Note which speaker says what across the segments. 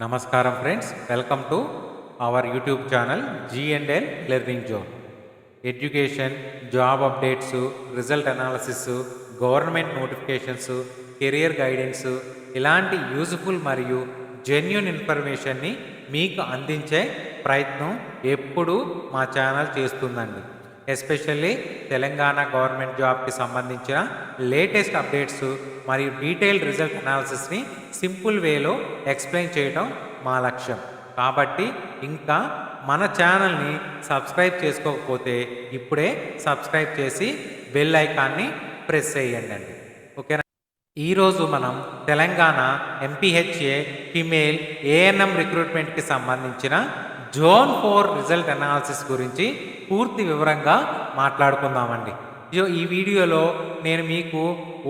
Speaker 1: నమస్కారం friends, welcome to our YouTube channel G&L learning zone. Education, job updates, result analysis, government notifications, career guidance ఇలాంటి useful మరియు genuine ఇన్ఫర్మేషన్ని మీకు అందించే ప్రయత్నం ఎప్పుడూ మా ఛానల్ చేస్తుందండి. ఎస్పెషల్లీ తెలంగాణ గవర్నమెంట్ జాబ్కి సంబంధించిన లేటెస్ట్ అప్డేట్స్ మరియు డీటెయిల్డ్ రిజల్ట్ అనాలిసిస్ని సింపుల్ వేలో ఎక్స్ప్లెయిన్ చేయడం మా లక్ష్యం. కాబట్టి ఇంకా మన ఛానల్ని సబ్స్క్రైబ్ చేసుకోకపోతే ఇప్పుడే సబ్స్క్రైబ్ చేసి బెల్ ఐకాన్ని ప్రెస్ చేయండి. ఓకేనా? ఈరోజు మనం తెలంగాణ ఎంపీహెచ్ఏ ఫిమేల్ ఏఎన్ఎం రిక్రూట్మెంట్కి సంబంధించిన జోన్ 4 రిజల్ట్ అనాలిసిస్ గురించి పూర్తి వివరంగా మాట్లాడుకుందామండి. ఈ వీడియోలో నేను మీకు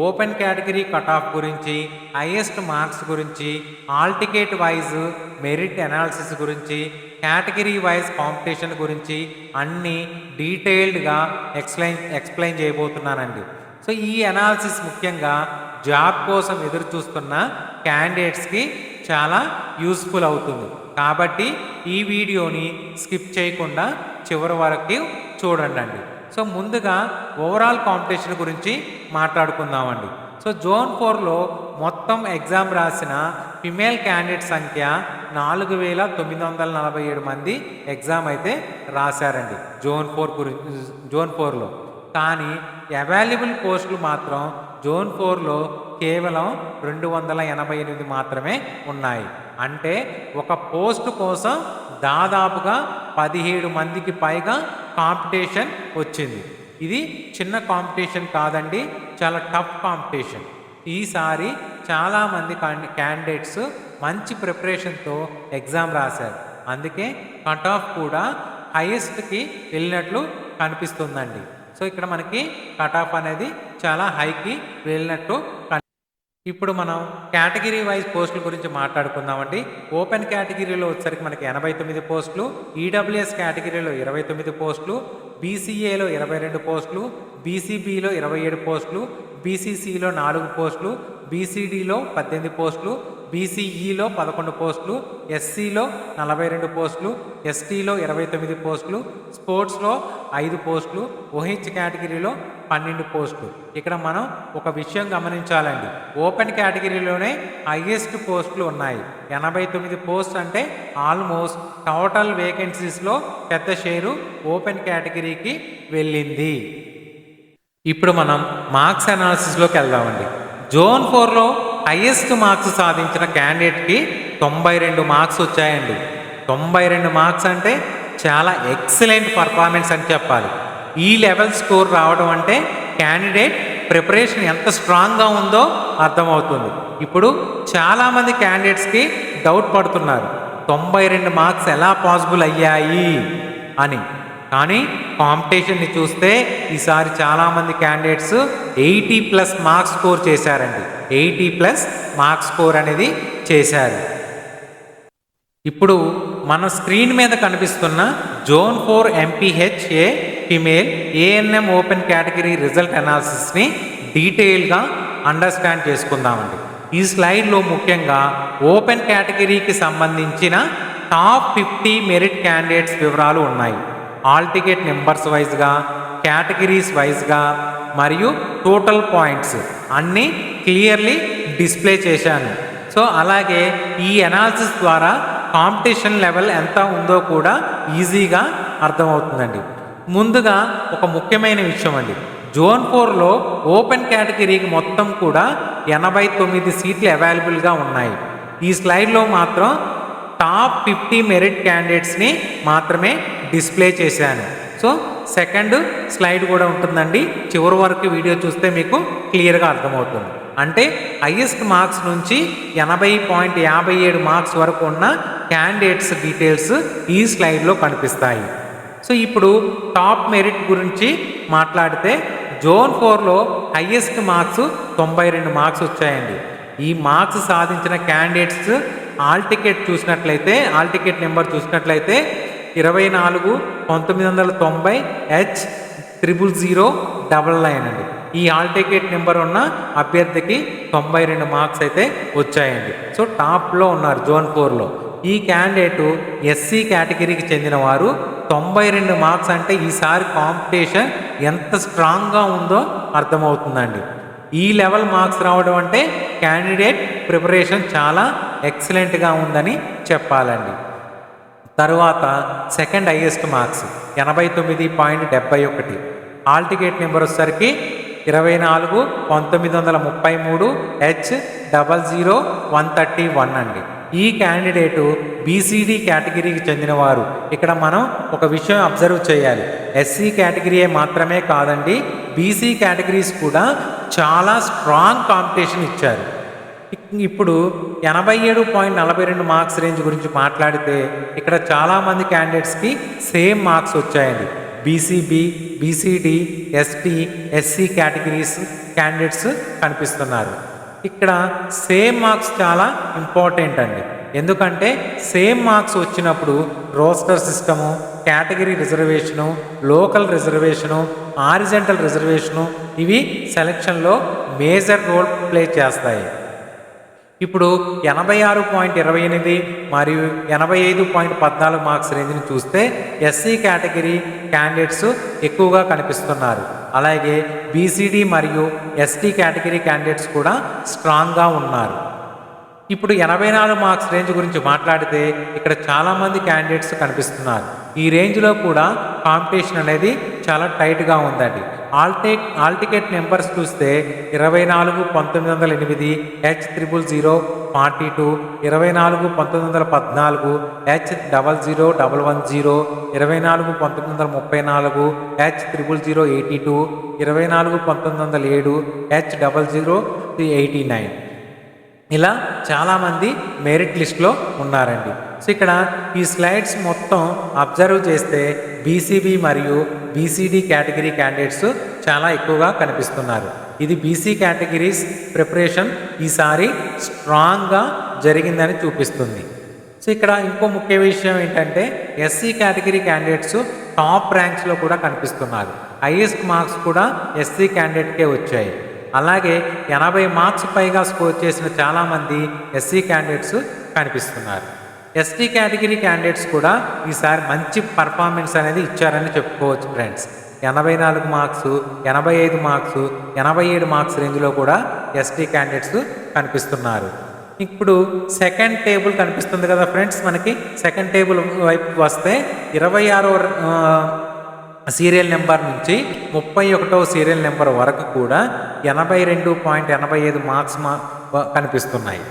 Speaker 1: ఓపెన్ కేటగిరీ కట్ ఆఫ్ గురించి, హైయెస్ట్ మార్క్స్ గురించి, all ticket wise merit analysis గురించి, కేటగిరీ వైజ్ కాంపిటీషన్ గురించి అన్నీ డీటెయిల్డ్గా ఎక్స్ప్లెయిన్ చేయబోతున్నానండి. సో ఈ అనాలిసిస్ ముఖ్యంగా జాబ్ కోసం ఎదురు చూస్తున్న క్యాండిడేట్స్కి చాలా యూస్ఫుల్ అవుతుంది. కాబట్టి ఈ వీడియోని స్కిప్ చేయకుండా చివరి వరకు చూడండి. సో ముందుగా ఓవరాల్ కాంపిటీషన్ గురించి మాట్లాడుకుందామండి. సో జోన్ 4లో మొత్తం ఎగ్జామ్ రాసిన ఫిమేల్ క్యాండిడేట్ సంఖ్య 4947 మంది ఎగ్జామ్ అయితే రాశారండి జోన్ 4లో. కానీ అవైలబుల్ పోస్టులు మాత్రం జోన్ 4లో కేవలం 288 మాత్రమే ఉన్నాయి. అంటే ఒక పోస్ట్ కోసం దాదాపుగా 17 మందికి పైగా కాంపిటీషన్ వచ్చింది. ఇది చిన్న కాంపిటీషన్ కాదండి, చాలా టఫ్ కాంపిటీషన్. ఈసారి చాలామంది క్యాండిడేట్స్ మంచి ప్రిపరేషన్తో ఎగ్జామ్ రాశారు. అందుకే కట్ ఆఫ్ కూడా హైయెస్ట్కి వెళ్ళినట్లు కనిపిస్తుందండి. సో ఇక్కడ మనకి కట్ ఆఫ్ అనేది చాలా హైకి వెళ్ళినట్టు. ఇప్పుడు మనం కేటగిరీ వైజ్ పోస్టుల గురించి మాట్లాడుకుందామండి. ఓపెన్ కేటగిరీలో వచ్చేసరికి మనకి 89 పోస్టులు, ఈడబ్ల్యూఎస్ కేటగిరీలో 29 పోస్టులు, బీసీఏలో 22 పోస్టులు, బీసీబీలో 27 పోస్టులు, బీసీసీలో 4 పోస్టులు, బీసీడీలో 18 పోస్టులు, బీసీఈలో 11 పోస్టులు, ఎస్సీలో 42 పోస్టులు, ఎస్టీలో 29 పోస్టులు, స్పోర్ట్స్లో 5 పోస్టులు, ఓహెచ్ కేటగిరీలో 12 పోస్టులు. ఇక్కడ మనం ఒక విషయం గమనించాలండి. ఓపెన్ కేటగిరీలోనే హైయెస్ట్ పోస్టులు ఉన్నాయి. 89 పోస్ట్ అంటే ఆల్మోస్ట్ టోటల్ వేకెన్సీస్లో పెద్ద షేరు ఓపెన్ కేటగిరీకి వెళ్ళింది. ఇప్పుడు మనం మార్క్స్ అనాలిసిస్లోకి వెళ్దామండి. జోన్ 4లో హైయెస్ట్ మార్క్స్ సాధించిన క్యాండిడేట్కి 92 మార్క్స్ వచ్చాయండి. 92 మార్క్స్ అంటే చాలా ఎక్సలెంట్ పర్ఫార్మెన్స్ అని చెప్పాలి. ఈ లెవెల్ స్కోర్ రావడం అంటే క్యాండిడేట్ ప్రిపరేషన్ ఎంత స్ట్రాంగ్గా ఉందో అర్థమవుతుంది. ఇప్పుడు చాలామంది క్యాండిడేట్స్కి డౌట్ పడుతున్నారు, 92 మార్క్స్ ఎలా పాసిబుల్ అయ్యాయి అని. కానీ కాంపిటీషన్ని చూస్తే ఈసారి చాలామంది క్యాండిడేట్స్ 80+ మార్క్స్ స్కోర్ చేశారండి. 80+ మార్క్స్ స్కోర్ అనేది చేశారు. ఇప్పుడు మన స్క్రీన్ మీద కనిపిస్తున్న zone 4 MPHA female ANM open category result అనాలిసిస్ని డీటెయిల్గా అండర్స్టాండ్ చేసుకుందామండి. ఈ స్లైడ్లో ముఖ్యంగా ఓపెన్ కేటగిరీకి సంబంధించిన టాప్ 50 మెరిట్ క్యాండిడేట్స్ వివరాలు ఉన్నాయి. ఆల్ టికెట్ నెంబర్స్ వైజ్గా, కేటగిరీస్ వైజ్గా మరియు టోటల్ పాయింట్స్ అన్నీ క్లియర్లీ డిస్ప్లే చేశాను. సో అలాగే ఈ అనాలిసిస్ ద్వారా కాంపిటీషన్ లెవెల్ ఎంత ఉందో కూడా ఈజీగా అర్థమవుతుందండి. ముందుగా ఒక ముఖ్యమైన విషయం అండి. జోన్ 4లో ఓపెన్ కేటగిరీకి మొత్తం కూడా 89 సీట్లు అవైలబుల్గా ఉన్నాయి. ఈ స్లైడ్లో మాత్రం టాప్ 50 మెరిట్ క్యాండిడేట్స్ని మాత్రమే డిస్ప్లే చేశాను. సో సెకండ్ స్లైడ్ కూడా ఉంటుందండి. చివరి వరకు వీడియో చూస్తే మీకు క్లియర్గా అర్థమవుతుంది. అంటే హైయెస్ట్ మార్క్స్ నుంచి 80.57 మార్క్స్ వరకు ఉన్న క్యాండిడేట్స్ డీటెయిల్స్ ఈ స్లైడ్లో కనిపిస్తాయి. సో ఇప్పుడు టాప్ మెరిట్ గురించి మాట్లాడితే జోన్ 4లో హైయెస్ట్ మార్క్స్ 92 మార్క్స్ వచ్చాయండి. ఈ మార్క్స్ సాధించిన క్యాండిడేట్స్ ఆల్ టికెట్ చూసినట్లయితే, ఆల్ టికెట్ నెంబర్ చూసినట్లయితే 24 1990 H 00099 అండి. ఈ హాల్ టికెట్ నెంబర్ ఉన్న అభ్యర్థికి 92 మార్క్స్ అయితే వచ్చాయండి. సో టాప్లో ఉన్నారు జోన్ 4లో. ఈ క్యాండిడేటు ఎస్సీ కేటగిరీకి చెందిన వారు 92 మార్క్స్ అంటే ఈసారి కాంపిటీషన్ ఎంత స్ట్రాంగ్గా ఉందో అర్థమవుతుందండి. ఈ లెవెల్ మార్క్స్ రావడం అంటే క్యాండిడేట్ ప్రిపరేషన్ చాలా ఎక్సలెంట్గా ఉందని చెప్పాలండి. తరువాత second highest marks 89.71. Hall ticket number వచ్చేసరికి 24/1933 H00131 అండి. ఈ క్యాండిడేటు బీసీడీ కేటగిరీకి చెందినవారు. ఇక్కడ మనం ఒక విషయం అబ్జర్వ్ చేయాలి, ఎస్సీ కేటగిరీ మాత్రమే కాదండి, బీసీ కేటగిరీస్ కూడా చాలా స్ట్రాంగ్ కాంపిటీషన్ ఇచ్చారు. ఇప్పుడు 87.42 మార్క్స్ రేంజ్ గురించి మాట్లాడితే ఇక్కడ చాలామంది క్యాండిడేట్స్కి సేమ్ మార్క్స్ వచ్చాయండి. BCB, BCD, ST, SC categories candidates కనిపిస్తున్నారు. ఇక్కడ సేమ్ మార్క్స్ చాలా ఇంపార్టెంట్ అండి. ఎందుకంటే సేమ్ మార్క్స్ వచ్చినప్పుడు roster system, category reservation, local reservation, horizontal reservation ఇవి సెలక్షన్లో మేజర్ రోల్ ప్లే చేస్తాయి. ఇప్పుడు 86.28 మరియు 85.14 మార్క్స్ రేంజ్ని చూస్తే ఎస్సీ కేటగిరీ క్యాండిడేట్స్ ఎక్కువగా కనిపిస్తున్నారు. అలాగే బీసీడీ మరియు ఎస్టీ కేటగిరీ క్యాండిడేట్స్ కూడా స్ట్రాంగ్గా ఉన్నారు. ఇప్పుడు 84 మార్క్స్ రేంజ్ గురించి మాట్లాడితే ఇక్కడ చాలామంది క్యాండిడేట్స్ కనిపిస్తున్నారు. ఈ రేంజ్లో కూడా కాంపిటీషన్ అనేది చాలా టైట్గా ఉందండి. హాల్ టికెట్ నెంబర్స్ చూస్తే 24/1908 H00042, 24/1914 H00110, 24/1934 H00082, 24/1907 H00089 ఇలా చాలామంది మెరిట్ లిస్ట్లో ఉన్నారండి. సో ఇక్కడ ఈ స్లైడ్స్ మొత్తం అబ్జర్వ్ చేస్తే బీసీబీ మరియు బీసీడీ కేటగిరీ క్యాండిడేట్స్ చాలా ఎక్కువగా కనిపిస్తున్నారు. ఇది బీసీ కేటగిరీస్ ప్రిపరేషన్ ఈసారి స్ట్రాంగ్గా జరిగిందని చూపిస్తుంది. సో ఇక్కడ ఇంకో ముఖ్య విషయం ఏంటంటే ఎస్సీ కేటగిరీ క్యాండిడేట్స్ టాప్ ర్యాంక్స్లో కూడా కనిపిస్తున్నారు. హైయెస్ట్ మార్క్స్ కూడా ఎస్సీ క్యాండిడేట్కే వచ్చాయి. అలాగే 80 మార్క్స్ పైగా స్కోర్ చేసిన చాలామంది ఎస్సీ క్యాండిడేట్స్ కనిపిస్తున్నారు. ఎస్టీ కేటగిరీ క్యాండిడేట్స్ కూడా ఈసారి మంచి పర్ఫార్మెన్స్ అనేది ఇచ్చారని చెప్పుకోవచ్చు ఫ్రెండ్స్. 84 మార్క్స్, 85 మార్క్స్, 87 మార్క్స్ రేంజ్లో కూడా ఎస్టీ క్యాండిడేట్స్ కనిపిస్తున్నారు. ఇప్పుడు సెకండ్ టేబుల్ కనిపిస్తుంది కదా ఫ్రెండ్స్, మనకి సెకండ్ టేబుల్ వైపు వస్తే 26వ సీరియల్ నెంబర్ నుంచి 31వ సీరియల్ నెంబర్ వరకు కూడా 82.85 మార్క్స్ కనిపిస్తున్నాయి.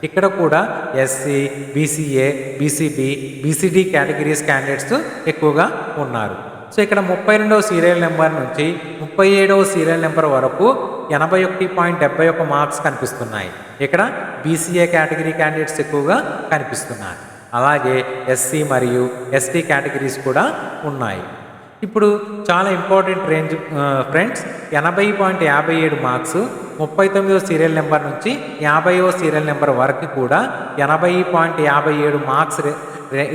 Speaker 1: ఇక్కడ కూడా SC, BCA, BCB, BCD categories candidates ఎక్కువగా ఉన్నారు. సో ఇక్కడ 32వ సీరియల్ నెంబర్ నుంచి 37వ సీరియల్ నెంబర్ వరకు 81.71 మార్క్స్ కనిపిస్తున్నాయి. ఇక్కడ బీసీఏ కేటగిరీ క్యాండిడేట్స్ ఎక్కువగా కనిపిస్తున్నారు. అలాగే ఎస్సీ మరియు ఎస్టీ కేటగిరీస్ కూడా ఉన్నాయి. ఇప్పుడు చాలా ఇంపార్టెంట్ రేంజ్ ఫ్రెండ్స్, 80.57 మార్క్స్ 39వ సీరియల్ నెంబర్ నుంచి 50వ సీరియల్ నెంబర్ వరకు కూడా 80.57 మార్క్స్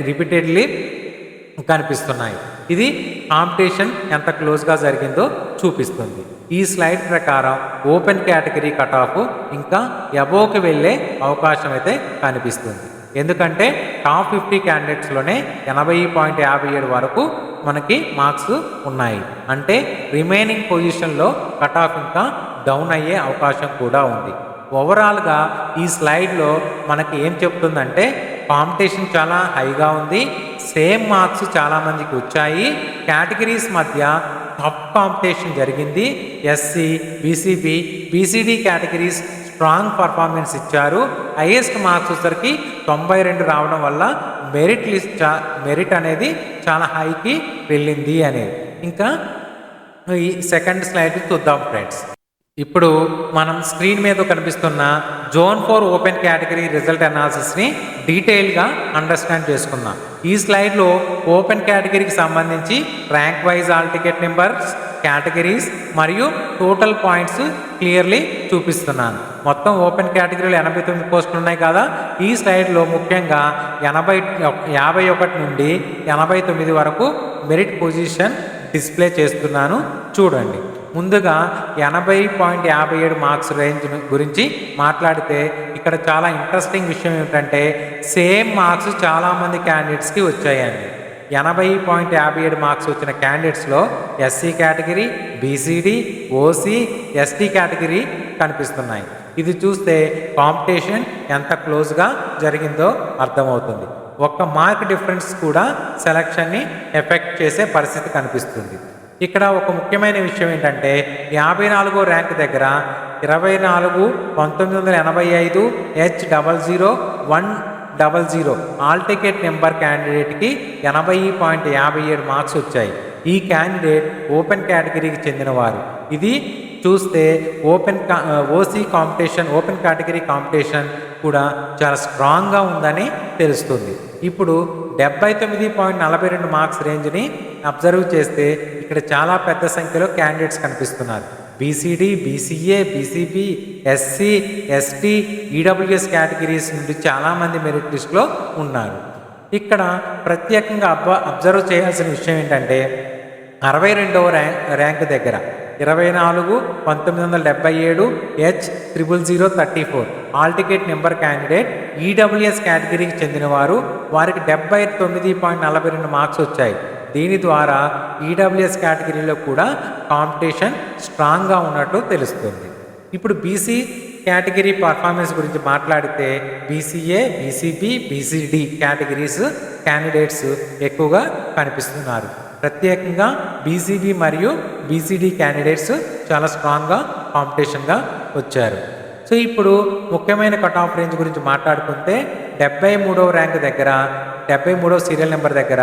Speaker 1: రిపీటెడ్లీ కనిపిస్తున్నాయి. ఇది కాంపిటీషన్ ఎంత క్లోజ్గా జరిగిందో చూపిస్తుంది. ఈ స్లైడ్ ప్రకారం ఓపెన్ కేటగిరీ కట్ ఆఫ్ ఇంకా అబోవ్కి వెళ్ళే అవకాశం అయితే కనిపిస్తుంది. ఎందుకంటే టాప్ 50 క్యాండిడేట్స్లోనే 80.57 వరకు మనకి మార్క్స్ ఉన్నాయి. అంటే రిమైనింగ్ పొజిషన్లో కట్ ఆఫ్ ఇంకా డౌన్ అయ్యే అవకాశం కూడా ఉంది. ఓవరాల్గా ఈ స్లైడ్లో మనకి ఏం చెప్తుందంటే కాంపిటీషన్ చాలా హైగా ఉంది, సేమ్ మార్క్స్ చాలామందికి వచ్చాయి, కేటగిరీస్ మధ్య టఫ్ కాంపిటీషన్ జరిగింది. SC, BCB, BCD categories strong performance ఇచ్చారు. హైయెస్ట్ మార్క్స్ వచ్చరికి 92 రావడం వల్ల మెరిట్ అనేది చాలా హైకి వెళ్ళింది అనేది. ఇంకా ఈ సెకండ్ స్లైడ్ చూద్దాం ఫ్రెండ్స్. ఇప్పుడు మనం స్క్రీన్ మీద కనిపిస్తున్న జోన్ 4 ఓపెన్ కేటగిరీ రిజల్ట్ అనాలిసిస్ని డీటెయిల్గా అండర్స్టాండ్ చేసుకుందాం. ఈ స్లైడ్లో ఓపెన్ కేటగిరీకి సంబంధించి rank wise hall ticket numbers, categories మరియు టోటల్ పాయింట్స్ క్లియర్లీ చూపిస్తున్నాను. మొత్తం ఓపెన్ కేటగిరీలో 89 పోస్టులు ఉన్నాయి కదా. ఈ స్లైడ్లో ముఖ్యంగా 51 నుండి 89 వరకు మెరిట్ పొజిషన్ డిస్ప్లే చేస్తున్నాను చూడండి. ముందుగా 80.57 మార్క్స్ రేంజ్ గురించి మాట్లాడితే ఇక్కడ చాలా ఇంట్రెస్టింగ్ విషయం ఏమిటంటే సేమ్ మార్క్స్ చాలామంది క్యాండిడేట్స్కి వచ్చాయండి. 80.57 మార్క్స్ వచ్చిన క్యాండిడేట్స్లో SC category, BCD, OC, ST category కనిపిస్తున్నాయి. ఇది చూస్తే కాంపిటీషన్ ఎంత క్లోజ్గా జరిగిందో అర్థమవుతుంది. ఒక్క మార్క్ డిఫరెన్స్ కూడా సెలక్షన్ని ఎఫెక్ట్ చేసే పరిస్థితి కనిపిస్తుంది. ఇక్కడ ఒక ముఖ్యమైన విషయం ఏంటంటే 54వ ర్యాంక్ దగ్గర 24/1985 H00100 ఆల్ టికెట్ నెంబర్ క్యాండిడేట్కి 80.57 మార్క్స్ వచ్చాయి. ఈ క్యాండిడేట్ ఓపెన్ కేటగిరీకి చెందినవారు. ఇది చూస్తే OC competition, open category competition కూడా చాలా స్ట్రాంగ్గా ఉందని తెలుస్తుంది. ఇప్పుడు 79.42 మార్క్స్ రేంజ్ని అబ్జర్వ్ చేస్తే ఇక్కడ చాలా పెద్ద సంఖ్యలో క్యాండిడేట్స్ కనిపిస్తున్నారు. BCD, BCA, BCB, SC, ST, EWS categories నుండి చాలామంది మెరిట్ లిస్ట్లో ఉన్నారు. ఇక్కడ ప్రత్యేకంగా అబ్జర్వ్ చేయాల్సిన విషయం ఏంటంటే 62వ ర్యాంక్ దగ్గర 24/1977 H00034 all ticket number candidate EWS కేటగిరీకి చెందినవారు. వారికి 79.42 మార్క్స్ వచ్చాయి. దీని ద్వారా ఈడబ్ల్యూఎస్ కేటగిరీలో కూడా కాంపిటీషన్ స్ట్రాంగ్గా ఉన్నట్టు తెలుస్తుంది. ఇప్పుడు బీసీ కేటగిరీ పర్ఫార్మెన్స్ గురించి మాట్లాడితే BCA, BCB, BCD categories candidates ఎక్కువగా కనిపిస్తున్నారు. ప్రత్యేకంగా బీసీబీ మరియు బీసీడీ క్యాండిడేట్స్ చాలా స్ట్రాంగ్గా కాంపిటీషన్గా వచ్చారు. సో ఇప్పుడు ముఖ్యమైన కట్ ఆఫ్ రేంజ్ గురించి మాట్లాడుకుంటే 73వ ర్యాంక్ దగ్గర 73వ సీరియల్ నెంబర్ దగ్గర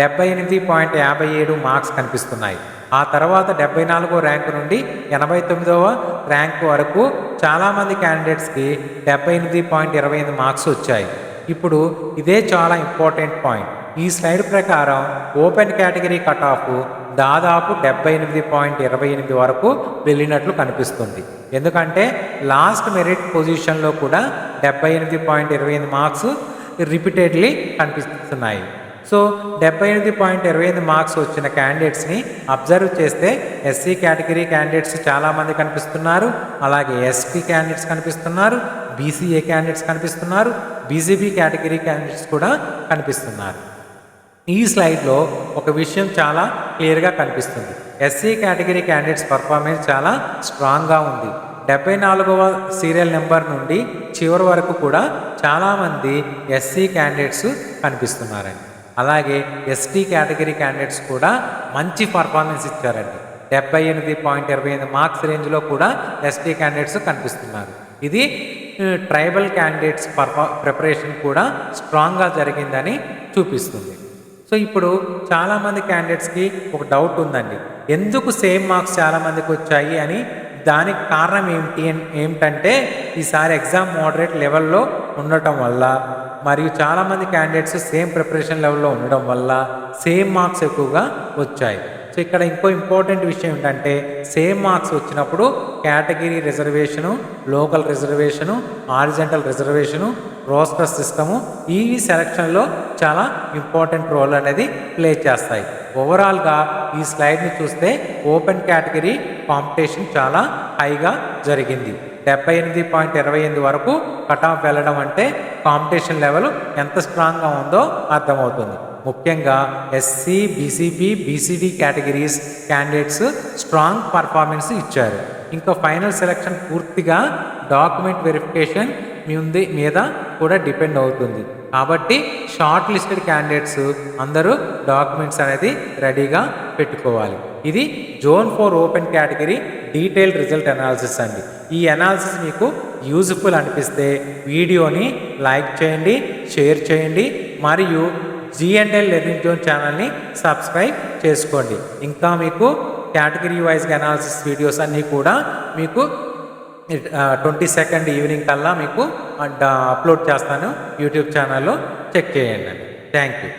Speaker 1: 78.57 మార్క్స్ కనిపిస్తున్నాయి. ఆ తర్వాత 74వ ర్యాంక్ నుండి 89వ ర్యాంక్ వరకు చాలామంది క్యాండిడేట్స్కి 78.28 మార్క్స్ వచ్చాయి. ఇప్పుడు ఇదే చాలా ఇంపార్టెంట్ పాయింట్. ఈ స్లైడ్ ప్రకారం ఓపెన్ కేటగిరీ కట్ ఆఫ్ దాదాపు 78.28 వరకు వెళ్ళినట్లు కనిపిస్తుంది. ఎందుకంటే లాస్ట్ మెరిట్ పొజిషన్లో కూడా 78.28 మార్క్స్ రిపీటెడ్లీ కనిపిస్తున్నాయి. సో 78.28 మార్క్స్ వచ్చిన క్యాండిడేట్స్ని అబ్జర్వ్ చేస్తే ఎస్సీ కేటగిరీ క్యాండిడేట్స్ చాలామంది కనిపిస్తున్నారు. అలాగే ఎస్టీ క్యాండిడేట్స్ కనిపిస్తున్నారు, బీసీఏ క్యాండిడేట్స్ కనిపిస్తున్నారు, బీసీబీ కేటగిరీ క్యాండిడేట్స్ కూడా కనిపిస్తున్నారు. ఈ స్లైడ్లో ఒక విషయం చాలా క్లియర్గా కనిపిస్తుంది. ఎస్సీ కేటగిరీ క్యాండిడేట్స్ పర్ఫార్మెన్స్ చాలా స్ట్రాంగ్గా ఉంది. 74వ సీరియల్ నెంబర్ నుండి చివరి వరకు కూడా చాలామంది ఎస్సీ క్యాండిడేట్స్ కనిపిస్తున్నారండి. అలాగే ఎస్టీ కేటగిరీ క్యాండిడేట్స్ కూడా మంచి పర్ఫార్మెన్స్ ఇచ్చారండి. 78.28 మార్క్స్ రేంజ్లో కూడా ఎస్టీ క్యాండిడేట్స్ కనిపిస్తున్నారు. ఇది ట్రైబల్ క్యాండిడేట్స్ ప్రిపరేషన్ కూడా స్ట్రాంగ్గా జరిగిందని చూపిస్తుంది. సో ఇప్పుడు చాలామంది క్యాండిడేట్స్కి ఒక డౌట్ ఉందండి, ఎందుకు సేమ్ మార్క్స్ చాలామందికి వచ్చాయి అని. దానికి కారణం ఏమిటంటే ఈసారి ఎగ్జామ్ మోడరేట్ లెవెల్లో ఉండటం వల్ల మరియు చాలామంది క్యాండిడేట్స్ సేమ్ ప్రిపరేషన్ లెవెల్లో ఉండడం వల్ల సేమ్ మార్క్స్ ఎక్కువగా వచ్చాయి. సో ఇక్కడ ఇంకో ఇంపార్టెంట్ విషయం ఏంటంటే సేమ్ మార్క్స్ వచ్చినప్పుడు category reservation, local reservation, horizontal reservation, roster system ఈ సెలక్షన్లో చాలా ఇంపార్టెంట్ రోల్ అనేది ప్లే చేస్తాయి. ఓవరాల్గా ఈ స్లైడ్ని చూస్తే ఓపెన్ కేటగిరీ కాంపిటీషన్ చాలా హైగా జరిగింది. 78.28 వరకు కట్ ఆఫ్ వెళ్ళడం అంటే కాంపిటీషన్ లెవెల్ ఎంత స్ట్రాంగ్గా ఉందో అర్థమవుతుంది. ముఖ్యంగా SC, BCB, BCD categories candidates strong performance ఇచ్చారు. ఇంకా ఫైనల్ సెలక్షన్ పూర్తిగా డాక్యుమెంట్ వెరిఫికేషన్ మీద కూడా డిపెండ్ అవుతుంది. కాబట్టి షార్ట్ లిస్టెడ్ క్యాండిడేట్స్ అందరూ డాక్యుమెంట్స్ అనేది రెడీగా పెట్టుకోవాలి. ఇది zone 4 open category detailed result analysis అండి. ఈ అనాలిసిస్ మీకు యూజ్ఫుల్ అనిపిస్తే వీడియోని లైక్ చేయండి, షేర్ చేయండి మరియు G&L లెర్నింగ్ జోన్ ఛానల్ని సబ్స్క్రైబ్ చేసుకోండి. ఇంకా మీకు కేటగిరీ వైజ్గా అనాలిసిస్ వీడియోస్ అన్నీ కూడా మీకు 22nd ఈవినింగ్ కల్లా మీకు అప్లోడ్ చేస్తాను. యూట్యూబ్ ఛానల్లో చెక్ చేయండి. Thank you.